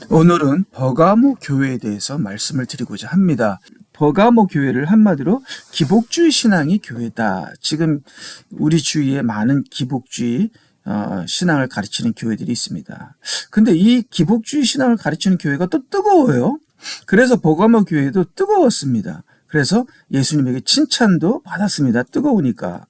오늘은 버가모 교회에 대해서 말씀을 드리고자 합니다. 버가모 교회를 한마디로 기복주의 신앙의 교회다. 지금 우리 주위에 많은 기복주의 신앙을 가르치는 교회들이 있습니다. 근데 이 기복주의 신앙을 가르치는 교회가 또 뜨거워요. 그래서 버가모 교회도 뜨거웠습니다. 그래서 예수님에게 칭찬도 받았습니다. 뜨거우니까.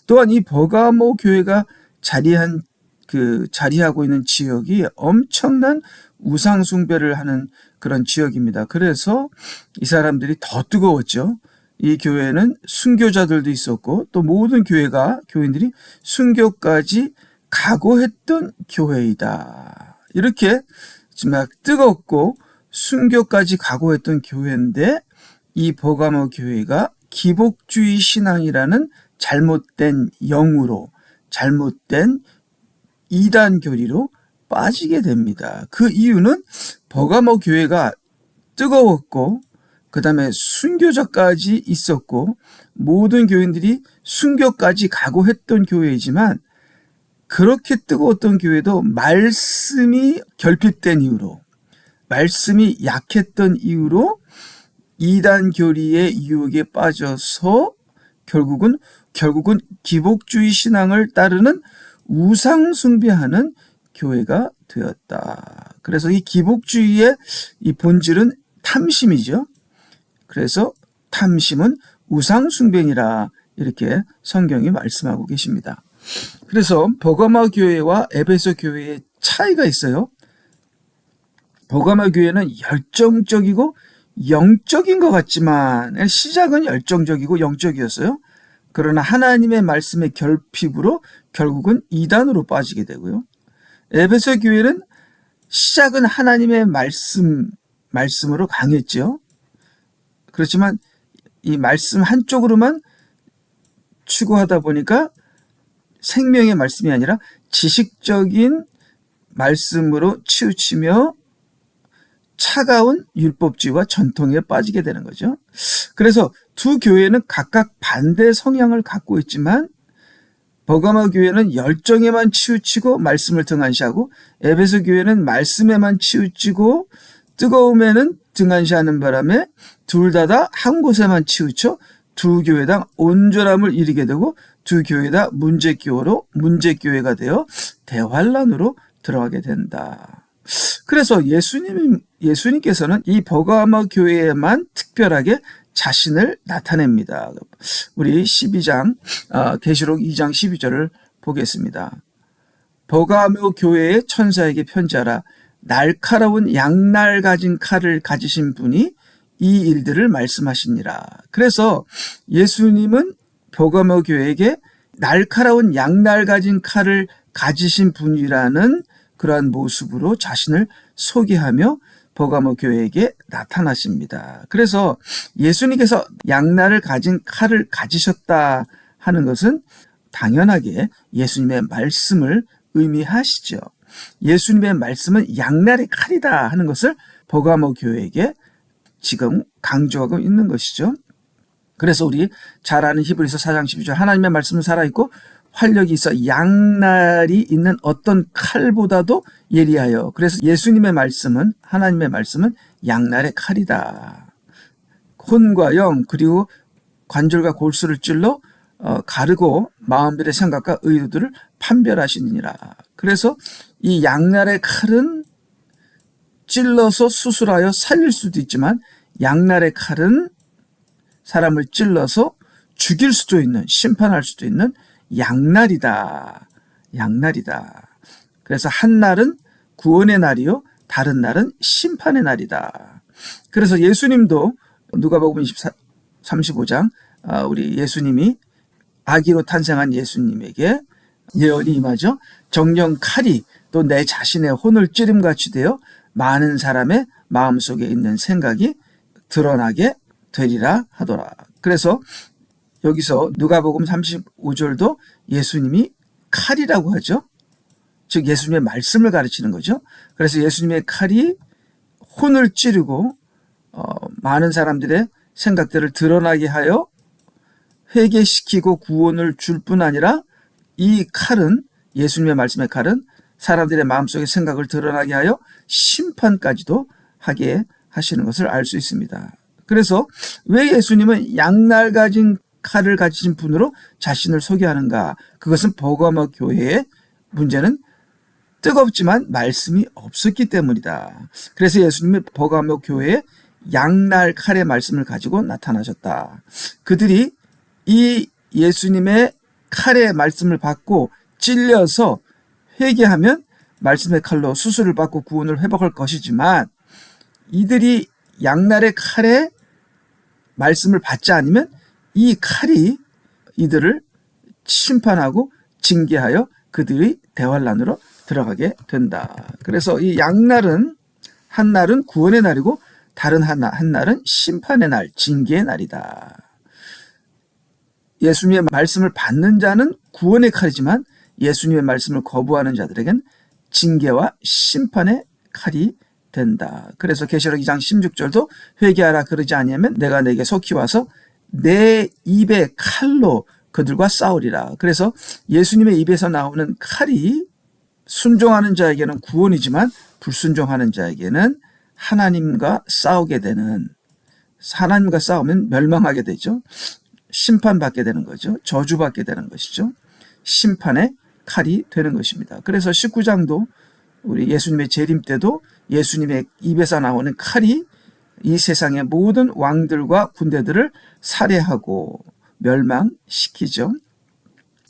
또한 이 버가모 교회가 자리하고 있는 지역이 엄청난 우상 숭배를 하는 그런 지역입니다. 그래서 이 사람들이 더 뜨거웠죠. 이 교회는 순교자들도 있었고 또 모든 교인들이 순교까지 각오했던 교회이다. 이렇게 정말 뜨겁고 순교까지 각오했던 교회인데 이 버가모 교회가 기복주의 신앙이라는 잘못된 영으로, 잘못된 이단 교리로 빠지게 됩니다. 그 이유는 버가모 교회가 뜨거웠고 그 다음에 순교자까지 있었고 모든 교인들이 순교까지 각오했던 교회이지만 그렇게 뜨거웠던 교회도 말씀이 결핍된 이유로, 말씀이 약했던 이유로 이단 교리의 유혹에 빠져서 결국은 기복주의 신앙을 따르는 우상 숭배하는 교회가 되었다. 그래서 이 기복주의의 이 본질은 탐심이죠. 그래서 탐심은 우상 숭배니라 이렇게 성경이 말씀하고 계십니다. 그래서 버가모 교회와 에베소 교회의 차이가 있어요. 버가모 교회는 열정적이고 영적인 것 같지만 시작은 열정적이고 영적이었어요. 그러나 하나님의 말씀의 결핍으로 결국은 이단으로 빠지게 되고요. 에베소 교회는 시작은 하나님의 말씀으로 강했죠. 그렇지만 이 말씀 한쪽으로만 추구하다 보니까 생명의 말씀이 아니라 지식적인 말씀으로 치우치며 차가운 율법주의와 전통에 빠지게 되는 거죠. 그래서 두 교회는 각각 반대 성향을 갖고 있지만 버가모 교회는 열정에만 치우치고 말씀을 등한시하고 에베소 교회는 말씀에만 치우치고 뜨거움에는 등한시하는 바람에 둘 다 한 곳에만 치우쳐 두 교회당 온전함을 이루게 되고 두 교회 다 문제교회가 되어 대환란으로 들어가게 된다. 그래서 예수님께서는 이 버가모 교회에만 특별하게 자신을 나타냅니다. 우리 12장 계시록 2장 12절을 보겠습니다. 버가모 교회의 천사에게 편지하라. 날카로운 양날 가진 칼을 가지신 분이 이 일들을 말씀하시니라. 그래서 예수님은 버가모 교회에게 날카로운 양날 가진 칼을 가지신 분이라는 그러한 모습으로 자신을 소개하며 버가모 교회에게 나타나십니다. 그래서 예수님께서 양날을 가진 칼을 가지셨다 하는 것은 당연하게 예수님의 말씀을 의미하시죠. 예수님의 말씀은 양날의 칼이다 하는 것을 버가모 교회에게 지금 강조하고 있는 것이죠. 그래서 우리 잘 아는 히브리서 4장 12절 하나님의 말씀은 살아있고 활력이 있어 양날이 있는 어떤 칼보다도 예리하여. 그래서 예수님의 말씀은, 하나님의 말씀은 양날의 칼이다. 혼과 영 그리고 관절과 골수를 찔러 가르고 마음들의 생각과 의도들을 판별하시느니라. 그래서 이 양날의 칼은 찔러서 수술하여 살릴 수도 있지만 양날의 칼은 사람을 찔러서 죽일 수도 있는, 심판할 수도 있는 양날이다. 그래서 한 날은 구원의 날이요 다른 날은 심판의 날이다. 그래서 예수님도 누가복음 35장 우리 예수님이 아기로 탄생한 예수님에게 예언이 임하죠. 정령 칼이 또 내 자신의 혼을 찌름같이 되어 많은 사람의 마음속에 있는 생각이 드러나게 되리라 하더라. 그래서 여기서 누가복음 35절도 예수님이 칼이라고 하죠. 즉 예수님의 말씀을 가르치는 거죠. 그래서 예수님의 칼이 혼을 찌르고 많은 사람들의 생각들을 드러나게 하여 회개시키고 구원을 줄 뿐 아니라 이 칼은, 예수님의 말씀의 칼은 사람들의 마음속의 생각을 드러나게 하여 심판까지도 하게 하시는 것을 알 수 있습니다. 그래서 왜 예수님은 양날 가진 칼을 가지신 분으로 자신을 소개하는가? 그것은 버가모 교회의 문제는 뜨겁지만 말씀이 없었기 때문이다. 그래서 예수님은 버가모 교회에 양날 칼의 말씀을 가지고 나타나셨다. 그들이 이 예수님의 칼의 말씀을 받고 찔려서 회개하면 말씀의 칼로 수술을 받고 구원을 회복할 것이지만, 이들이 양날의 칼의 말씀을 받지 않으면 이 칼이 이들을 심판하고 징계하여 그들이 대환란으로 들어가게 된다. 그래서 이 양날은, 한 날은 구원의 날이고 다른 한 날은 심판의 날, 징계의 날이다. 예수님의 말씀을 받는 자는 구원의 칼이지만 예수님의 말씀을 거부하는 자들에겐 징계와 심판의 칼이 된다. 그래서 계시록 2장 16절도 회개하라 그러지 아니하면 내가 내게 속히 와서 내 입의 칼로 그들과 싸우리라. 그래서 예수님의 입에서 나오는 칼이 순종하는 자에게는 구원이지만 불순종하는 자에게는 하나님과 싸우게 되는, 하나님과 싸우면 멸망하게 되죠. 심판받게 되는 거죠. 저주받게 되는 것이죠. 심판의 칼이 되는 것입니다. 그래서 19장도 우리 예수님의 재림 때도 예수님의 입에서 나오는 칼이 이 세상의 모든 왕들과 군대들을 살해하고 멸망시키죠.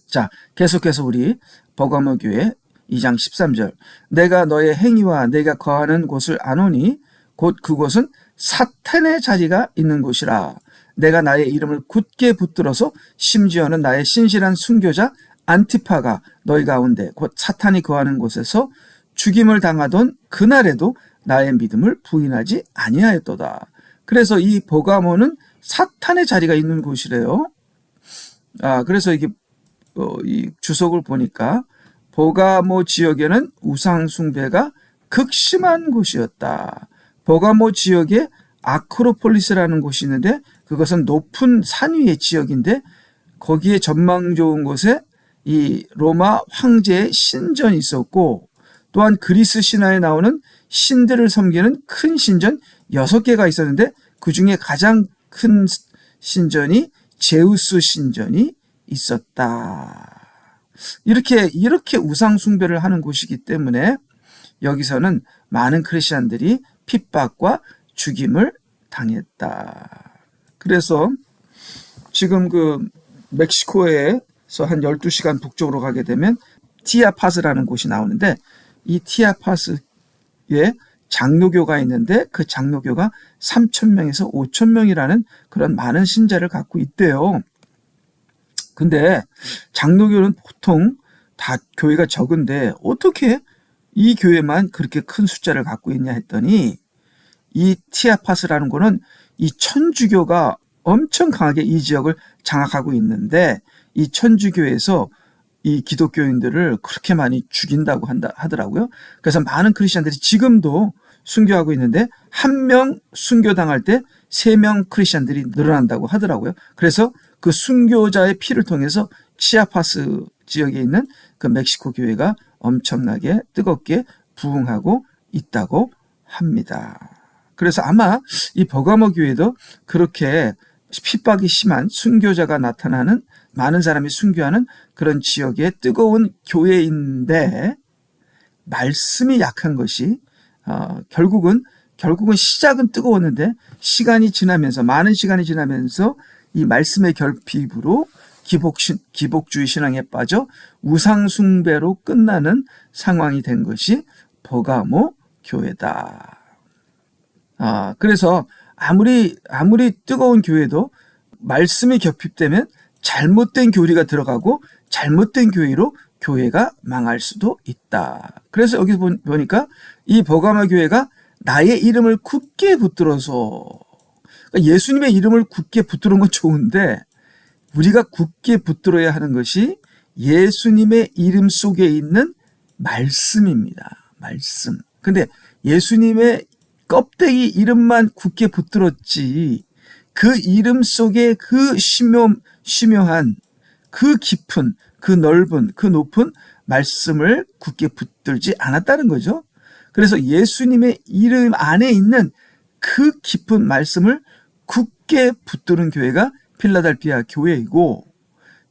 자, 계속해서 우리 버가모 교회 2장 13절. 내가 너의 행위와 내가 거하는 곳을 아노니 곧 그곳은 사탄의 자리가 있는 곳이라. 내가 나의 이름을 굳게 붙들어서 심지어는 나의 신실한 순교자 안티파가 너희 가운데 곧 사탄이 거하는 곳에서 죽임을 당하던 그날에도 나의 믿음을 부인하지 아니하였도다. 그래서 이 버가모는 사탄의 자리가 있는 곳이래요. 그래서 이게 이 주석을 보니까 버가모 지역에는 우상 숭배가 극심한 곳이었다. 버가모 지역에 아크로폴리스라는 곳이 있는데 그것은 높은 산 위의 지역인데 거기에 전망 좋은 곳에 이 로마 황제의 신전이 있었고, 또한 그리스 신화에 나오는 신들을 섬기는 큰 신전 6개가 있었는데 그 중에 가장 큰 신전이 제우스 신전이 있었다. 이렇게 우상 숭배를 하는 곳이기 때문에 여기서는 많은 크리스천들이 핍박과 죽임을 당했다. 그래서 지금 그 멕시코에서 한 12시간 북쪽으로 가게 되면 티아파스라는 곳이 나오는데 이 티아파스에 장로교가 있는데 그 장로교가 3,000명에서 5,000명이라는 그런 많은 신자를 갖고 있대요. 근데 장로교는 보통 다 교회가 적은데 어떻게 이 교회만 그렇게 큰 숫자를 갖고 있냐 했더니, 이 티아파스라는 곳은 이 천주교가 엄청 강하게 이 지역을 장악하고 있는데 이 천주교에서 이 기독교인들을 그렇게 많이 죽인다고 하더라고요. 그래서 많은 크리스천들이 지금도 순교하고 있는데 한 명 순교당할 때 3명 크리스천들이 늘어난다고 하더라고요. 그래서 그 순교자의 피를 통해서 치아파스 지역에 있는 그 멕시코 교회가 엄청나게 뜨겁게 부흥하고 있다고 합니다. 그래서 아마 이 버가모 교회도 그렇게 핍박이 심한 순교자가 나타나는, 많은 사람이 순교하는 그런 지역의 뜨거운 교회인데 말씀이 약한 것이 결국은 시작은 뜨거웠는데 시간이 지나면서, 많은 시간이 지나면서 이 말씀의 결핍으로 기복주의 신앙에 빠져 우상 숭배로 끝나는 상황이 된 것이 버가모 교회다. 그래서 아무리 뜨거운 교회도 말씀이 결핍되면 잘못된 교리가 들어가고 잘못된 교회로 교회가 망할 수도 있다. 그래서 여기 보니까 이 버가모 교회가 나의 이름을 굳게 붙들어서, 그러니까 예수님의 이름을 굳게 붙드는 건 좋은데 우리가 굳게 붙들어야 하는 것이 예수님의 이름 속에 있는 말씀입니다. 말씀. 근데 예수님의 껍데기 이름만 굳게 붙들었지 그 이름 속에 그 심오한 그 깊은 그 넓은, 그 높은 말씀을 굳게 붙들지 않았다는 거죠. 그래서 예수님의 이름 안에 있는 그 깊은 말씀을 굳게 붙드는 교회가 필라델피아 교회이고,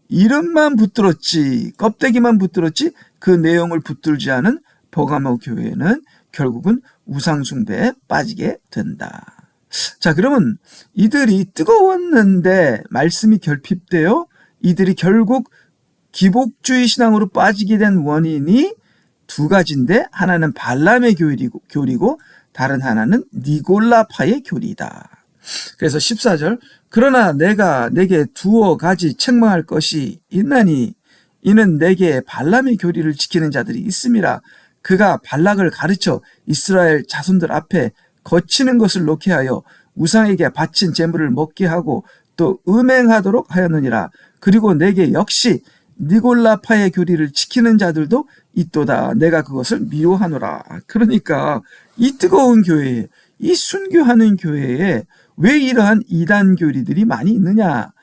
이름만 붙들었지, 껍데기만 붙들었지 그 내용을 붙들지 않은 버가모 교회는 결국은 우상숭배에 빠지게 된다. 자, 그러면 이들이 뜨거웠는데 말씀이 결핍되어 이들이 결국 기복주의 신앙으로 빠지게 된 원인이 두 가지인데, 하나는 발람의 교리고 다른 하나는 니골라파의 교리다. 그래서 14절, 그러나 내가 내게 두어 가지 책망할 것이 있나니 이는 내게 발람의 교리를 지키는 자들이 있음이라. 그가 발락을 가르쳐 이스라엘 자손들 앞에 거치는 것을 놓게 하여 우상에게 바친 제물을 먹게 하고 또 음행하도록 하였느니라. 그리고 내게 역시 니골라파의 교리를 지키는 자들도 있도다. 내가 그것을 미워하노라. 그러니까 이 뜨거운 교회에, 이 순교하는 교회에 왜 이러한 이단 교리들이 많이 있느냐?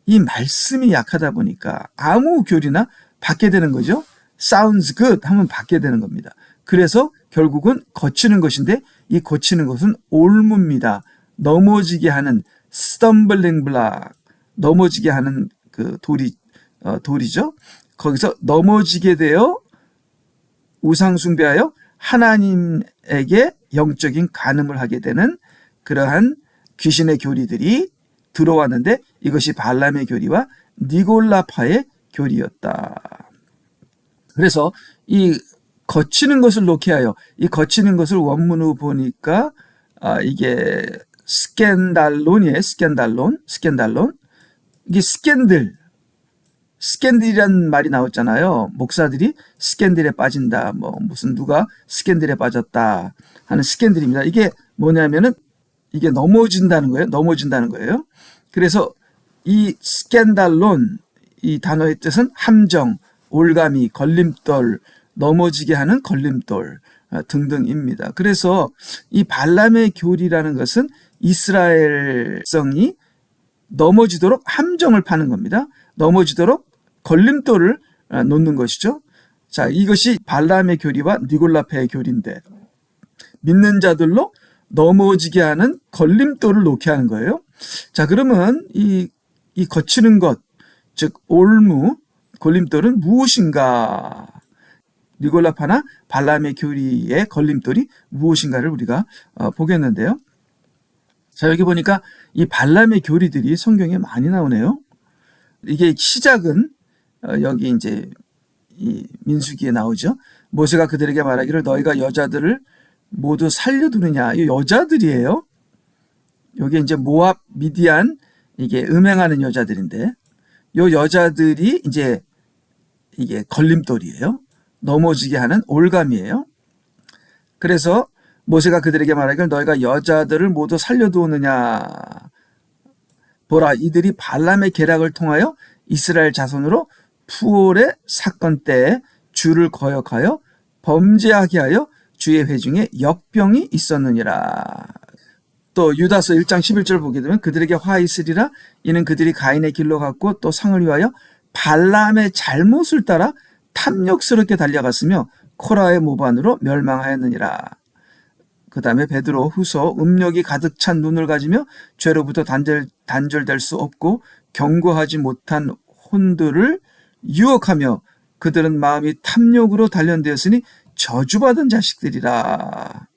이 말씀이 약하다 보니까 아무 교리나 받게 되는 거죠. Sounds good 하면 받게 되는 겁니다. 그래서 결국은 거치는 것인데, 이 거치는 것은 올무입니다. 넘어지게 하는 stumbling block, 넘어지게 하는 그 돌이죠. 거기서 넘어지게 되어 우상숭배하여 하나님에게 영적인 간음을 하게 되는 그러한 귀신의 교리들이 들어왔는데, 이것이 발람의 교리와 니골라파의 교리였다. 그래서 이 거치는 것을 놓게 하여, 이 거치는 것을 원문으로 보니까 이게 스캔달론이에요. 스캔달론. 이게 스캔들이란 말이 나왔잖아요. 목사들이 스캔들에 빠진다, 무슨 누가 스캔들에 빠졌다 하는 스캔들입니다. 이게 뭐냐면은 이게 넘어진다는 거예요. 그래서 이 스캔달론, 이 단어의 뜻은 함정, 올가미, 걸림돌, 넘어지게 하는 걸림돌 등등입니다. 그래서 이 발람의 교리라는 것은 이스라엘 백성이 넘어지도록 함정을 파는 겁니다. 넘어지도록 걸림돌을 놓는 것이죠. 자, 이것이 발람의 교리와 니골라파의 교리인데, 믿는 자들로 넘어지게 하는 걸림돌을 놓게 하는 거예요. 자, 그러면 이 거치는 것, 즉 올무, 걸림돌은 무엇인가? 니골라파나 발람의 교리의 걸림돌이 무엇인가를 우리가 보겠는데요. 자, 여기 보니까 이 발람의 교리들이 성경에 많이 나오네요. 이게 시작은 여기 이제 이 민수기에 나오죠. 모세가 그들에게 말하기를 너희가 여자들을 모두 살려두느냐. 이 여자들이에요. 여기 이제 모압, 미디안, 이게 음행하는 여자들인데, 이 여자들이 이제 이게 걸림돌이에요. 넘어지게 하는 올감이에요. 그래서 모세가 그들에게 말하기를 너희가 여자들을 모두 살려두느냐. 보라, 이들이 발람의 계략을 통하여 이스라엘 자손으로 푸올의 사건 때에 주를 거역하여 범죄하게 하여 주의 회중에 역병이 있었느니라. 또 유다서 1장 11절 보게 되면 그들에게 화 있으리라. 이는 그들이 가인의 길로 갔고 또 상을 위하여 발람의 잘못을 따라 탐욕스럽게 달려갔으며 코라의 모반으로 멸망하였느니라. 그 다음에 베드로 후서 음욕이 가득 찬 눈을 가지며 죄로부터 단절될 수 없고 경고하지 못한 혼들을 유혹하며 그들은 마음이 탐욕으로 단련되었으니 저주받은 자식들이라.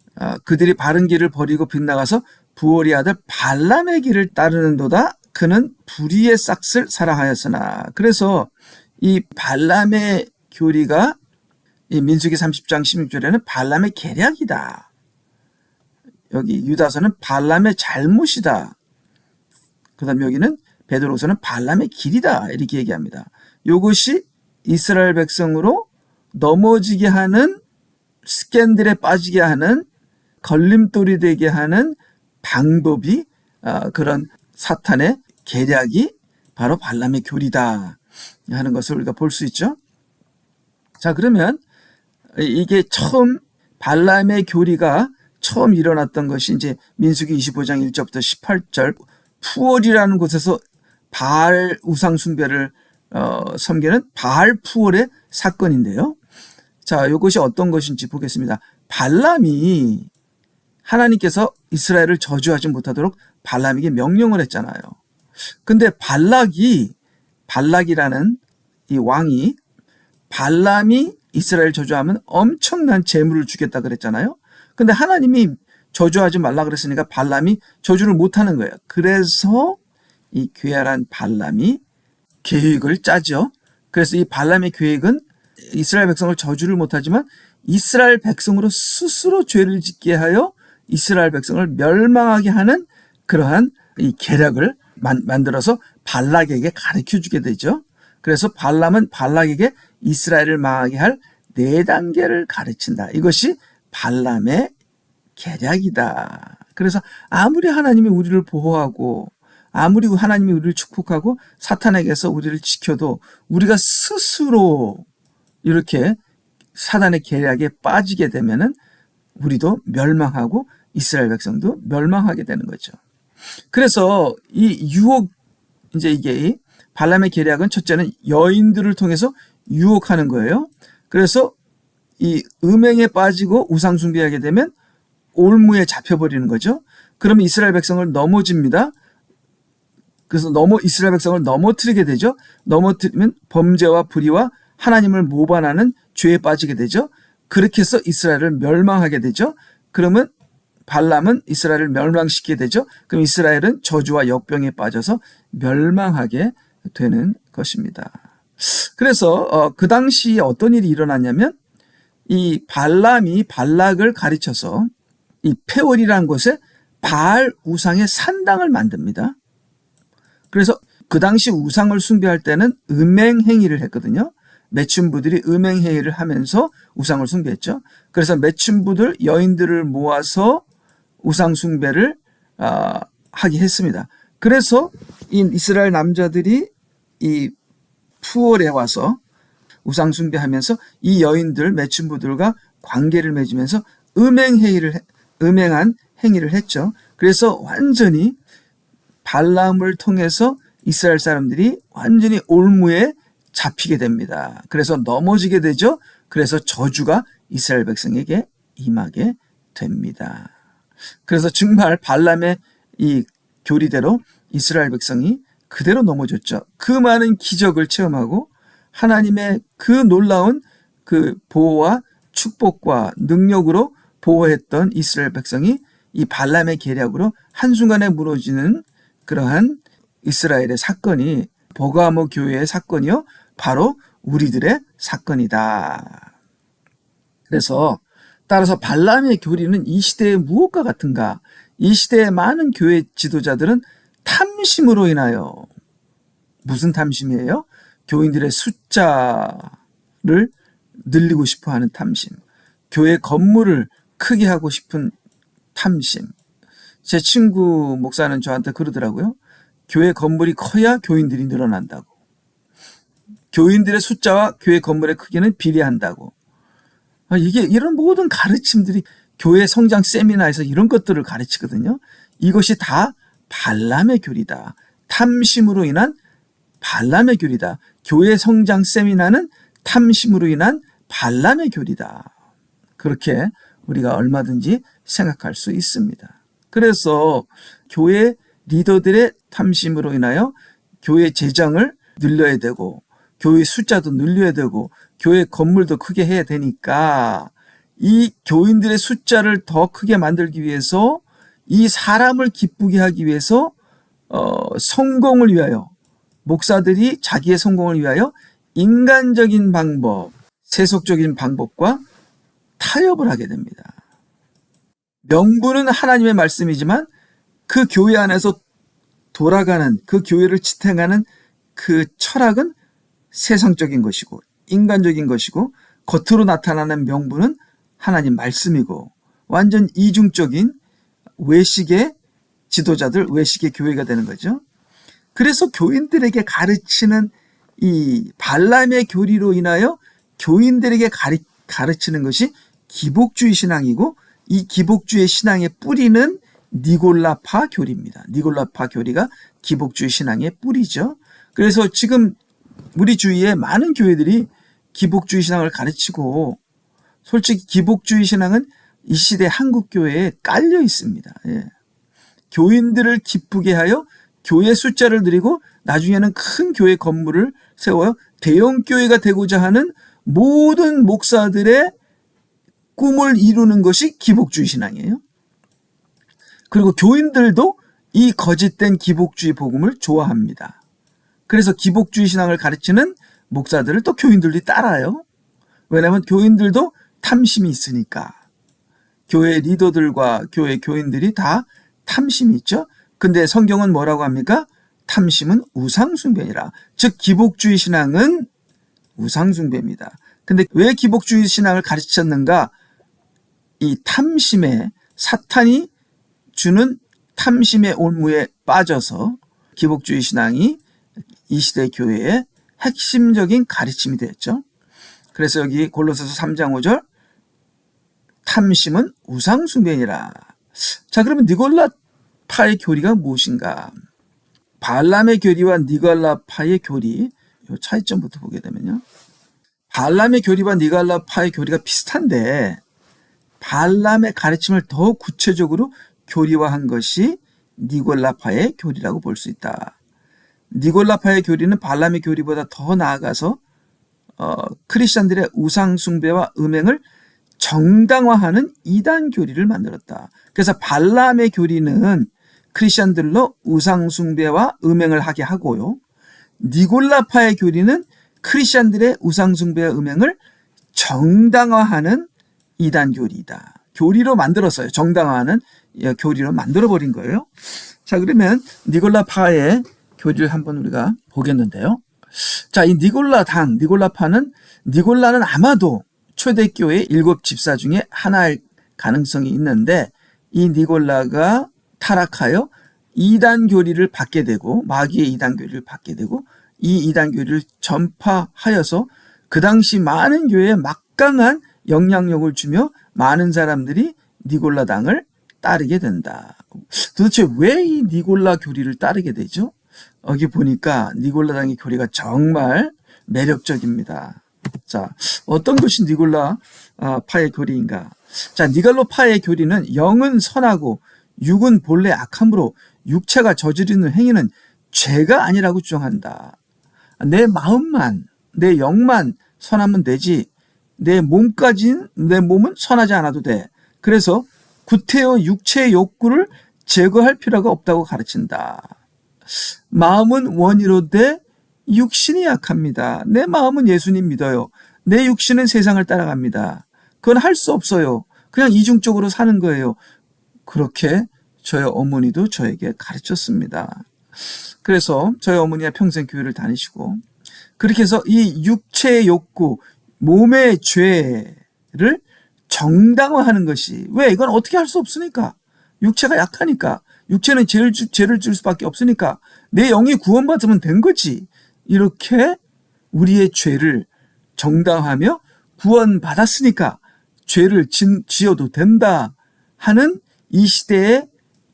그들이 바른 길을 버리고 빗나가서 부올의 아들 발람의 길을 따르는도다. 그는 불의의 싹을 사랑하였으나. 그래서 이 발람의 교리가 이 민수기 30장 16절에는 발람의 계략이다. 여기 유다서는 발람의 잘못이다. 그 다음 여기는 베드로서는 발람의 길이다. 이렇게 얘기합니다. 이것이 이스라엘 백성으로 넘어지게 하는, 스캔들에 빠지게 하는, 걸림돌이 되게 하는 방법이, 그런 사탄의 계략이 바로 발람의 교리다 하는 것을 우리가 볼 수 있죠. 자, 그러면 이게 처음 발람의 교리가 처음 일어났던 것이 이제 민수기 25장 1절부터 18절 푸올이라는 곳에서 바알 우상 숭배를 섬기는 바알푸올의 사건인데요. 자, 이것이 어떤 것인지 보겠습니다. 발람이 하나님께서 이스라엘을 저주하지 못하도록 발람에게 명령을 했잖아요. 근데 발락이라는 이 왕이 발람이 이스라엘 저주하면 엄청난 재물을 주겠다 그랬잖아요. 근데 하나님이 저주하지 말라 그랬으니까 발람이 저주를 못하는 거예요. 그래서 이 괴랄한 발람이 계획을 짜죠. 그래서 이 발람의 계획은 이스라엘 백성을 저주를 못하지만 이스라엘 백성으로 스스로 죄를 짓게 하여 이스라엘 백성을 멸망하게 하는 그러한 이 계략을 만들어서 발락에게 가르쳐주게 되죠. 그래서 발람은 발락에게 이스라엘을 망하게 할 4단계를 가르친다. 이것이 발람의 계략이다. 그래서 아무리 하나님이 우리를 보호하고 아무리 하나님이 우리를 축복하고 사탄에게서 우리를 지켜도 우리가 스스로 이렇게 사단의 계략에 빠지게 되면은 우리도 멸망하고 이스라엘 백성도 멸망하게 되는 거죠. 그래서 이 유혹, 이제 이게 발람의 계략은 첫째는 여인들을 통해서 유혹하는 거예요. 그래서 이 음행에 빠지고 우상 숭배하게 되면 올무에 잡혀버리는 거죠. 그러면 이스라엘 백성을 넘어집니다. 그래서 이스라엘 백성을 넘어뜨리게 되죠. 넘어뜨리면 범죄와 불의와 하나님을 모반하는 죄에 빠지게 되죠. 그렇게 해서 이스라엘을 멸망하게 되죠. 그러면 발람은 이스라엘을 멸망시키게 되죠. 그럼 이스라엘은 저주와 역병에 빠져서 멸망하게 되는 것입니다. 그래서 그 당시에 어떤 일이 일어났냐면 이 발람이 발락을 가르쳐서 이 페올이라는 곳에 바알 우상의 산당을 만듭니다. 그래서 그 당시 우상을 숭배할 때는 음행 행위를 했거든요. 매춘부들이 음행 행위를 하면서 우상을 숭배했죠. 그래서 매춘부들 여인들을 모아서 우상 숭배를 하게 했습니다. 그래서 이 이스라엘 남자들이 이 푸올에 와서 우상 숭배하면서 이 여인들 매춘부들과 관계를 맺으면서 음행한 행위를 했죠. 그래서 완전히 발람을 통해서 이스라엘 사람들이 완전히 올무에 잡히게 됩니다. 그래서 넘어지게 되죠. 그래서 저주가 이스라엘 백성에게 임하게 됩니다. 그래서 정말 발람의 이 교리대로 이스라엘 백성이 그대로 넘어졌죠. 그 많은 기적을 체험하고 하나님의 그 놀라운 그 보호와 축복과 능력으로 보호했던 이스라엘 백성이 이 발람의 계략으로 한순간에 무너지는 그러한 이스라엘의 사건이 버가모 교회의 사건이요, 바로 우리들의 사건이다. 그래서 따라서 발람의 교리는 이 시대의 무엇과 같은가? 이 시대의 많은 교회 지도자들은 탐심으로 인하여, 무슨 탐심이에요? 교인들의 숫자를 늘리고 싶어하는 탐심, 교회 건물을 크게 하고 싶은 탐심. 제 친구 목사는 저한테 그러더라고요. 교회 건물이 커야 교인들이 늘어난다고. 교인들의 숫자와 교회 건물의 크기는 비례한다고. 이게 이런 모든 가르침들이 교회 성장 세미나에서 이런 것들을 가르치거든요. 이것이 다 발람의 교리다. 탐심으로 인한 발람의 교리다. 교회 성장 세미나는 탐심으로 인한 발람의 교리다. 그렇게 우리가 얼마든지 생각할 수 있습니다. 그래서 교회 리더들의 탐심으로 인하여 교회 재정을 늘려야 되고 교회 숫자도 늘려야 되고 교회 건물도 크게 해야 되니까 이 교인들의 숫자를 더 크게 만들기 위해서, 이 사람을 기쁘게 하기 위해서 성공을 위하여, 목사들이 자기의 성공을 위하여 인간적인 방법, 세속적인 방법과 타협을 하게 됩니다. 명분은 하나님의 말씀이지만 그 교회 안에서 돌아가는, 그 교회를 지탱하는 그 철학은 세상적인 것이고 인간적인 것이고, 겉으로 나타나는 명분은 하나님 말씀이고, 완전 이중적인 외식의 지도자들, 외식의 교회가 되는 거죠. 그래서 교인들에게 가르치는 이 발람의 교리로 인하여 교인들에게 가르치는 것이 기복주의 신앙이고, 이 기복주의 신앙의 뿌리는 니골라파 교리입니다. 니골라파 교리가 기복주의 신앙의 뿌리죠. 그래서 지금 우리 주위에 많은 교회들이 기복주의 신앙을 가르치고, 솔직히 기복주의 신앙은 이 시대 한국 교회에 깔려 있습니다. 예. 교인들을 기쁘게 하여 교회 숫자를 늘리고 나중에는 큰 교회 건물을 세워요. 대형 교회가 되고자 하는 모든 목사들의 꿈을 이루는 것이 기복주의 신앙이에요. 그리고 교인들도 이 거짓된 기복주의 복음을 좋아합니다. 그래서 기복주의 신앙을 가르치는 목사들을 또 교인들이 따라요. 왜냐하면 교인들도 탐심이 있으니까. 교회 리더들과 교회 교인들이 다 탐심이 있죠. 근데 성경은 뭐라고 합니까? 탐심은 우상숭배니라. 즉 기복주의 신앙은 우상숭배입니다. 근데 왜 기복주의 신앙을 가르쳤는가? 이 탐심에, 사탄이 주는 탐심의 올무에 빠져서 기복주의 신앙이 이 시대 교회의 핵심적인 가르침이 되었죠. 그래서 여기 골로새서 3장 5절 탐심은 우상숭배니라. 자, 그러면 니골라파의 교리가 무엇인가? 발람의 교리와 니골라파의 교리, 이 차이점부터 보게 되면요. 발람의 교리와 니골라파의 교리가 비슷한데 발람의 가르침을 더 구체적으로 교리화한 것이 니골라파의 교리라고 볼 수 있다. 니골라파의 교리는 발람의 교리보다 더 나아가서 크리스천들의 우상숭배와 음행을 정당화하는 이단 교리를 만들었다. 그래서 발람의 교리는 크리스천들로 우상숭배와 음행을 하게 하고요. 니골라파의 교리는 크리스천들의 우상숭배와 음행을 정당화하는 이단 교리다. 교리로 만들었어요. 정당화하는 교리로 만들어버린 거예요. 자, 그러면 니골라파의 교리를 한번 우리가 보겠는데요. 자, 이 니골라파는 니골라는 아마도 초대교회 7 집사 중에 하나일 가능성이 있는데 이 니골라가 타락하여 이단 교리를 받게 되고 마귀의 이단 교리를 받게 되고 이 이단 교리를 전파하여서 그 당시 많은 교회에 막강한 영향력을 주며 많은 사람들이 니골라당을 따르게 된다. 도대체 왜 이 니골라 교리를 따르게 되죠? 여기 보니까 니골라당의 교리가 정말 매력적입니다. 자, 어떤 것이 니골라파의 교리인가? 자, 니골라파의 교리는 영은 선하고 육은 본래 악함으로 육체가 저지르는 행위는 죄가 아니라고 주장한다. 내 마음만, 내 영만 선하면 되지 내 몸은 선하지 않아도 돼. 그래서 구태여 육체의 욕구를 제거할 필요가 없다고 가르친다. 마음은 원이로되 육신이 약합니다. 내 마음은 예수님 믿어요. 내 육신은 세상을 따라갑니다. 그건 할 수 없어요. 그냥 이중적으로 사는 거예요. 그렇게 저희 어머니도 저에게 가르쳤습니다. 그래서 저희 어머니가 평생 교회를 다니시고 그렇게 해서 이 육체의 욕구, 몸의 죄를 정당화하는 것이 왜 이건 어떻게 할 수 없으니까 육체가 약하니까 육체는 죄를 줄 수밖에 없으니까 내 영이 구원받으면 된 거지. 이렇게 우리의 죄를 정당화하며 구원받았으니까 죄를 지어도 된다 하는 이 시대의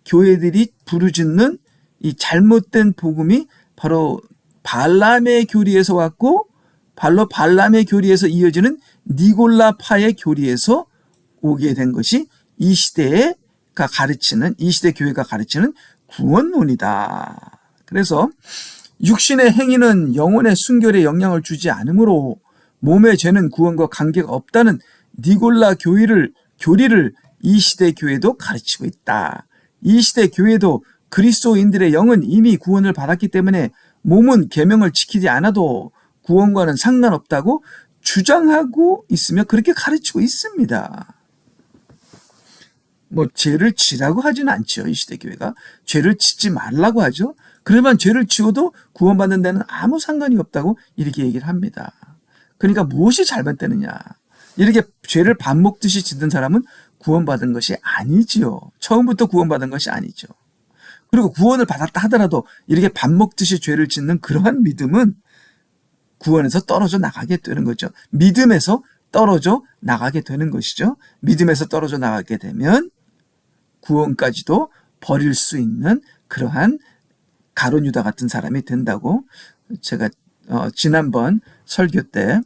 교회들이 부르짖는 이 잘못된 복음이 바로 발람의 교리에서 왔고 바로 발람의 교리에서 이어지는 니골라파의 교리에서 오게 된 것이 이 시대 교회가 가르치는 구원론이다. 그래서 육신의 행위는 영혼의 순결에 영향을 주지 않으므로 몸의 죄는 구원과 관계가 없다는 니골라 교리를 이 시대 교회도 가르치고 있다. 이 시대 교회도 그리스도인들의 영은 이미 구원을 받았기 때문에 몸은 계명을 지키지 않아도 구원과는 상관없다고 주장하고 있으며 그렇게 가르치고 있습니다. 뭐 죄를 지라고 하지는 않죠. 이 시대 교회가 죄를 짓지 말라고 하죠. 그러면 죄를 지어도 구원받는 데는 아무 상관이 없다고 이렇게 얘기를 합니다. 그러니까 무엇이 잘못되느냐? 이렇게 죄를 밥 먹듯이 짓는 사람은 구원받은 것이 아니지요. 처음부터 구원받은 것이 아니죠. 그리고 구원을 받았다 하더라도 이렇게 밥 먹듯이 죄를 짓는 그러한 믿음은 구원에서 떨어져 나가게 되는 거죠. 믿음에서 떨어져 나가게 되는 것이죠. 믿음에서 떨어져 나가게 되면 구원까지도 버릴 수 있는 그러한 가룟 유다 같은 사람이 된다고 제가 지난번 설교 때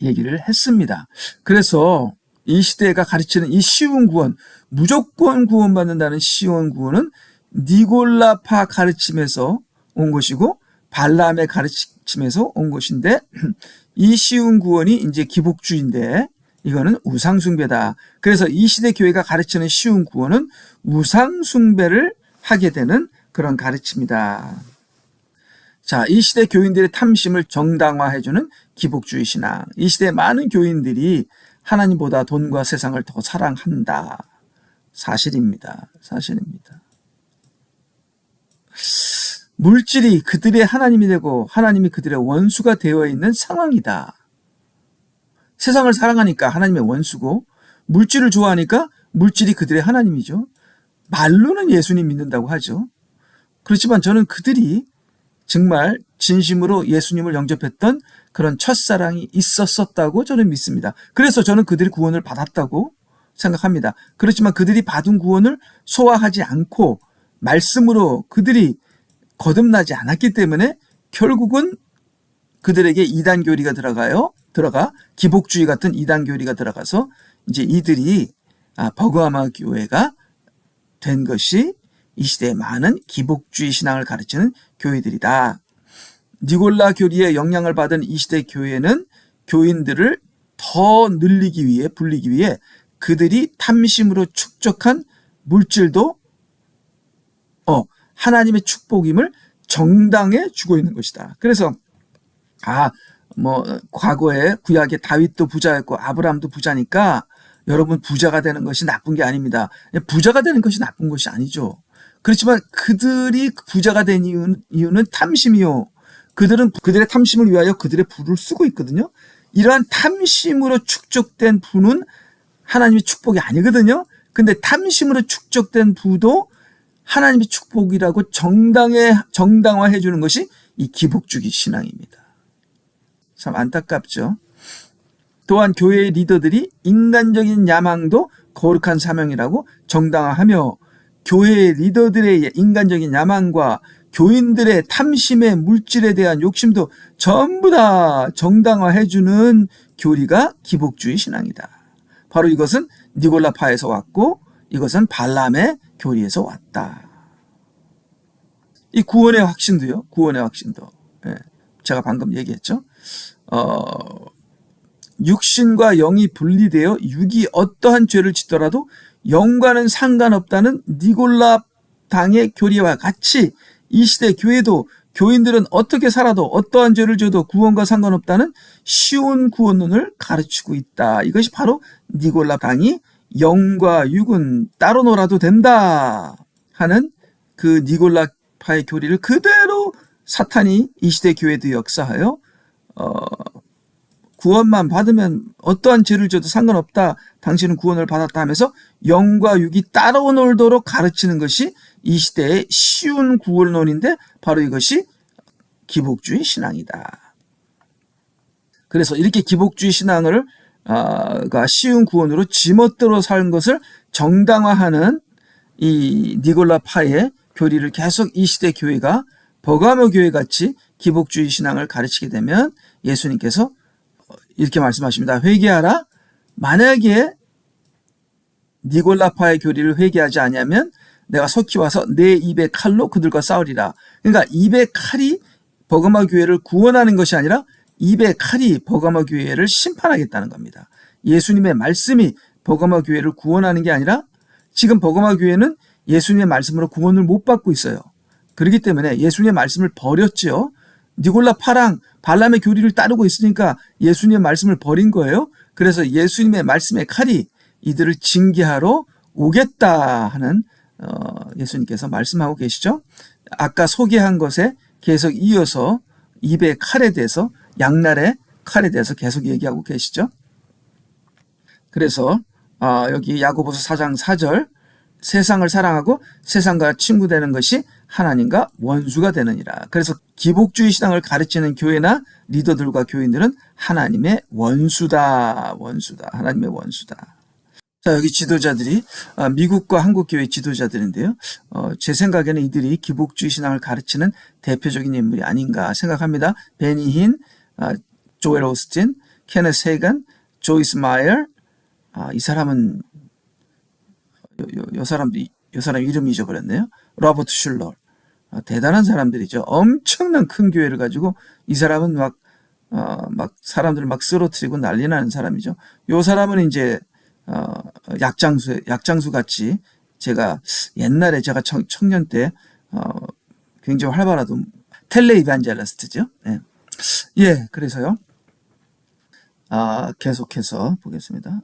얘기를 했습니다. 그래서 이 시대가 가르치는 이 쉬운 구원, 무조건 구원받는다는 쉬운 구원은 니골라파 가르침에서 온 것이고 발람의 가르침에서 온 것인데, 이 쉬운 구원이 이제 기복주의인데 이거는 우상숭배다. 그래서 이 시대 교회가 가르치는 쉬운 구원은 우상숭배를 하게 되는 그런 가르침이다. 자, 이 시대 교인들의 탐심을 정당화해주는 기복주의 신앙. 이 시대 많은 교인들이 하나님보다 돈과 세상을 더 사랑한다. 사실입니다. 사실입니다. 물질이 그들의 하나님이 되고 하나님이 그들의 원수가 되어 있는 상황이다. 세상을 사랑하니까 하나님의 원수고, 물질을 좋아하니까 물질이 그들의 하나님이죠. 말로는 예수님 믿는다고 하죠. 그렇지만 저는 그들이 정말 진심으로 예수님을 영접했던 그런 첫사랑이 있었다고 저는 믿습니다. 그래서 저는 그들이 구원을 받았다고 생각합니다. 그렇지만 그들이 받은 구원을 소화하지 않고 말씀으로 그들이 거듭나지 않았기 때문에 결국은 그들에게 이단 교리가 들어가 기복주의 같은 이단 교리가 들어가서 이제 이들이 버그하마 교회가 된 것이 이 시대의 많은 기복주의 신앙을 가르치는 교회들이다. 니골라 교리의 영향을 받은 이 시대 교회는 교인들을 더 늘리기 위해, 불리기 위해 그들이 탐심으로 축적한 물질도 하나님의 축복임을 정당해 주고 있는 것이다. 그래서 과거에 구약의 다윗도 부자였고 아브라함도 부자니까 여러분 부자가 되는 것이 나쁜 게 아닙니다. 부자가 되는 것이 나쁜 것이 아니죠. 그렇지만 그들이 부자가 된 이유는 탐심이요. 그들은 그들의 탐심을 위하여 그들의 부를 쓰고 있거든요. 이러한 탐심으로 축적된 부는 하나님의 축복이 아니거든요. 근데 탐심으로 축적된 부도 하나님의 축복이라고 정당화해 주는 것이 이 기복주의 신앙입니다. 참 안타깝죠. 또한 교회의 리더들이 인간적인 야망도 거룩한 사명이라고 정당화하며 교회의 리더들의 인간적인 야망과 교인들의 탐심의 물질에 대한 욕심도 전부 다 정당화해주는 교리가 기복주의 신앙이다. 바로 이것은 니골라파에서 왔고 이것은 발람의 교리에서 왔다. 이 구원의 확신도요. 구원의 확신도. 제가 방금 얘기했죠. 육신과 영이 분리되어 육이 어떠한 죄를 짓더라도 영과는 상관없다는 니골라 당의 교리와 같이 이 시대 교회도 교인들은 어떻게 살아도 어떠한 죄를 져도 구원과 상관없다는 쉬운 구원론을 가르치고 있다. 이것이 바로 니골라 당이 영과 육은 따로 놀아도 된다 하는 그 니골라파의 교리를 그대로 사탄이 이 시대 교회도 역사하여 구원만 받으면 어떠한 죄를 져도 상관없다. 당신은 구원을 받았다 하면서 영과 육이 따로 놀도록 가르치는 것이 이 시대의 쉬운 구원론인데 바로 이것이 기복주의 신앙이다. 그래서 이렇게 기복주의 신앙을 쉬운 구원으로 지멋대로 사는 것을 정당화하는 이 니골라파의 교리를 계속 이 시대 교회가 버가모 교회 같이 기복주의 신앙을 가르치게 되면 예수님께서 이렇게 말씀하십니다. 회개하라. 만약에 니골라파의 교리를 회개하지 않으면 내가 속히 와서 내 입의 칼로 그들과 싸우리라. 그러니까 입의 칼이 버가모 교회를 구원하는 것이 아니라 입의 칼이 버가모 교회를 심판하겠다는 겁니다. 예수님의 말씀이 버가모 교회를 구원하는 게 아니라 지금 버가모 교회는 예수님의 말씀으로 구원을 못 받고 있어요. 그렇기 때문에 예수님의 말씀을 버렸죠. 니골라파랑 발람의 교리를 따르고 있으니까 예수님의 말씀을 버린 거예요. 그래서 예수님의 말씀의 칼이 이들을 징계하러 오겠다 하는 예수님께서 말씀하고 계시죠. 아까 소개한 것에 계속 이어서 입의 칼에 대해서 양날의 칼에 대해서 계속 얘기하고 계시죠. 그래서 여기 야고보서 4장 4절 세상을 사랑하고 세상과 친구되는 것이 하나님과 원수가 되느니라. 그래서 기복주의 신앙을 가르치는 교회나 리더들과 교인들은 하나님의 원수다. 하나님의 원수다. 자, 여기 지도자들이 미국과 한국 교회 지도자들인데요. 제 생각에는 이들이 기복주의 신앙을 가르치는 대표적인 인물이 아닌가 생각합니다. 베니 힌, 조엘 오스틴, 케네스 헤이건, 조이스 마이어. 이 사람은 요 사람 이름 잊어버렸네요. 로버트 슐러. 대단한 사람들이죠. 엄청난 큰 교회를 가지고 이 사람은 막 사람들을 막 쓰러뜨리고 난리 나는 사람이죠. 요 사람은 이제 약장수 같이 제가 옛날에 제가 청년 때 굉장히 활발하던 텔레 이반젤리스트죠. 네. 예, 그래서요. 계속해서 보겠습니다.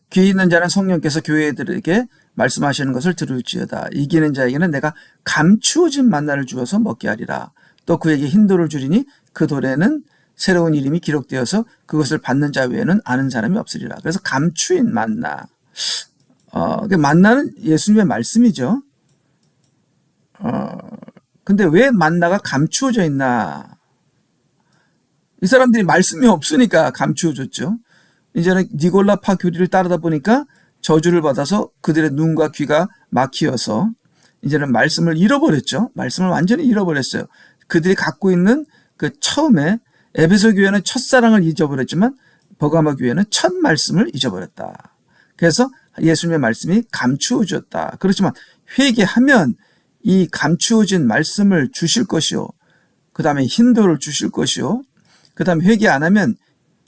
귀 있는 자는 성령께서 교회들에게 말씀하시는 것을 들을지어다. 이기는 자에게는 내가 감추어진 만나를 주어서 먹게 하리라. 또 그에게 흰 돌을 주리니 그 돌에는 새로운 이름이 기록되어서 그것을 받는 자 외에는 아는 사람이 없으리라. 그래서 감추인 만나. 만나는 예수님의 말씀이죠. 근데 왜 만나가 감추어져 있나? 이 사람들이 말씀이 없으니까 감추어졌죠. 이제는 니골라파 교리를 따르다 보니까 저주를 받아서 그들의 눈과 귀가 막히어서 이제는 말씀을 잃어버렸죠. 말씀을 완전히 잃어버렸어요. 그들이 갖고 있는 그 처음에 에베소 교회는 첫사랑을 잊어버렸지만 버가모 교회는 첫 말씀을 잊어버렸다. 그래서 예수님의 말씀이 감추어졌다. 그렇지만 회개하면 이 감추어진 말씀을 주실 것이요. 그 다음에 흰돌을 주실 것이요. 그 다음에 회개 안 하면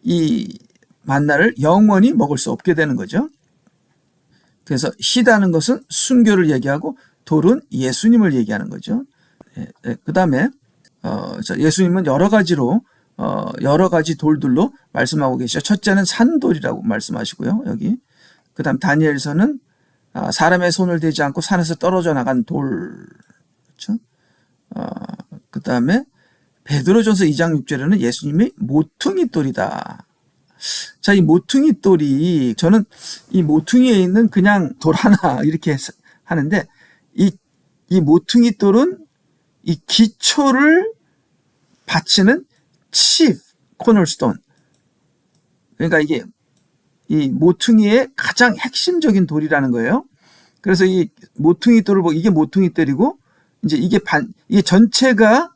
이 만나를 영원히 먹을 수 없게 되는 거죠. 그래서 희다는 것은 순교를 얘기하고 돌은 예수님을 얘기하는 거죠. 그 다음에 예수님은 여러 가지 돌들로 말씀하고 계시죠. 첫째는 산돌이라고 말씀하시고요. 여기. 그 다음 다니엘서는 사람의 손을 대지 않고 산에서 떨어져 나간 돌. 그렇죠? 그 다음에 베드로전서 2장 6절에는 예수님이 모퉁이 돌이다. 자, 이 모퉁이 돌이 저는 이 모퉁이에 있는 그냥 돌 하나 이렇게 하는데 이 모퉁이 돌은 이 기초를 받치는 칩 코널스톤. 그러니까 이게 이 모퉁이의 가장 핵심적인 돌이라는 거예요. 그래서 이 모퉁이 돌을 보고 이게 모퉁이 돌이고 이제 이게 전체가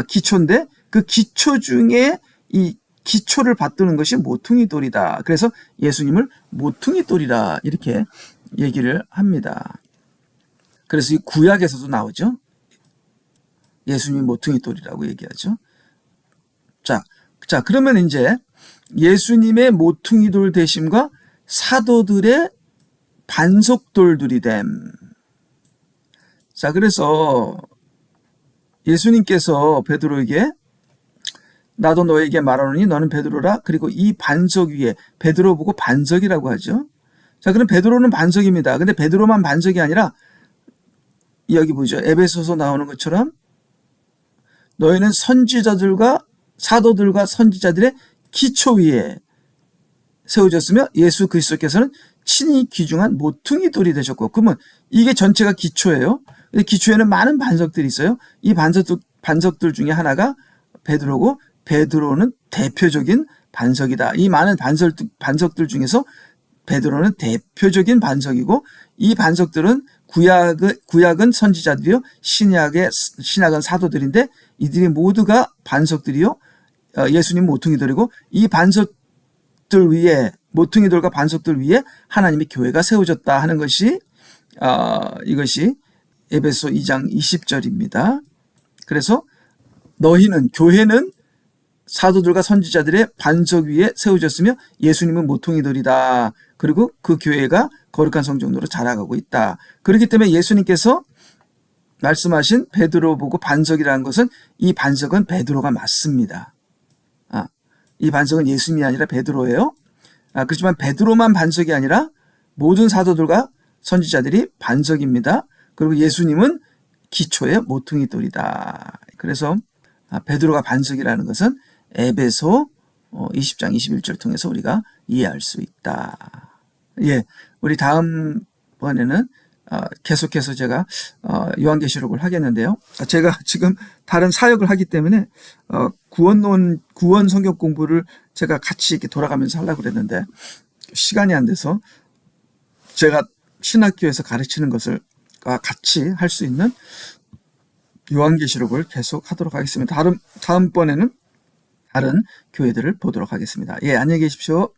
기초인데 그 기초 중에 이 기초를 받드는 것이 모퉁이 돌이다. 그래서 예수님을 모퉁이 돌이라 이렇게 얘기를 합니다. 그래서 이 구약에서도 나오죠. 예수님이 모퉁이 돌이라고 얘기하죠. 자, 그러면 이제 예수님의 모퉁이 돌 되심과 사도들의 반석돌들이 됨. 자, 그래서 예수님께서 베드로에게 나도 너에게 말하노니 너는 베드로라. 그리고 이 반석 위에 베드로 보고 반석이라고 하죠. 자, 그럼 베드로는 반석입니다. 근데 베드로만 반석이 아니라 여기 보죠. 에베소서 나오는 것처럼 너희는 선지자들과 사도들과 선지자들의 기초 위에 세워졌으며 예수 그리스도께서는 친히 귀중한 모퉁이 돌이 되셨고, 그러면 이게 전체가 기초예요. 기초에는 많은 반석들이 있어요. 이 반석들 중에 하나가 베드로고 베드로는 대표적인 반석이다. 이 많은 반석들 중에서 베드로는 대표적인 반석이고 이 반석들은 구약은 선지자들이요. 신약은 사도들인데 이들이 모두가 반석들이요. 예수님 모퉁이돌이고 이 반석들 위에 모퉁이돌과 반석들 위에 하나님의 교회가 세워졌다 하는 것이 이것이 에베소 2장 20절입니다. 그래서 너희는 교회는 사도들과 선지자들의 반석 위에 세워졌으며 예수님은 모퉁이돌이다. 그리고 그 교회가 거룩한 성정도로 자라가고 있다. 그렇기 때문에 예수님께서 말씀하신 베드로 보고 반석이라는 것은 이 반석은 베드로가 맞습니다. 이 반석은 예수님이 아니라 베드로예요. 그렇지만 베드로만 반석이 아니라 모든 사도들과 선지자들이 반석입니다. 그리고 예수님은 기초의 모퉁이돌이다. 그래서 베드로가 반석이라는 것은 에베소 20장 21절 통해서 우리가 이해할 수 있다. 예, 우리 다음번에는 계속해서 제가 요한계시록을 하겠는데요. 제가 지금 다른 사역을 하기 때문에 구원 성경 공부를 제가 같이 이렇게 돌아가면서 하려고 그랬는데 시간이 안 돼서 제가 신학교에서 가르치는 것을 같이 할 수 있는 요한계시록을 계속 하도록 하겠습니다. 다음번에는 다른 교회들을 보도록 하겠습니다. 예, 안녕히 계십시오.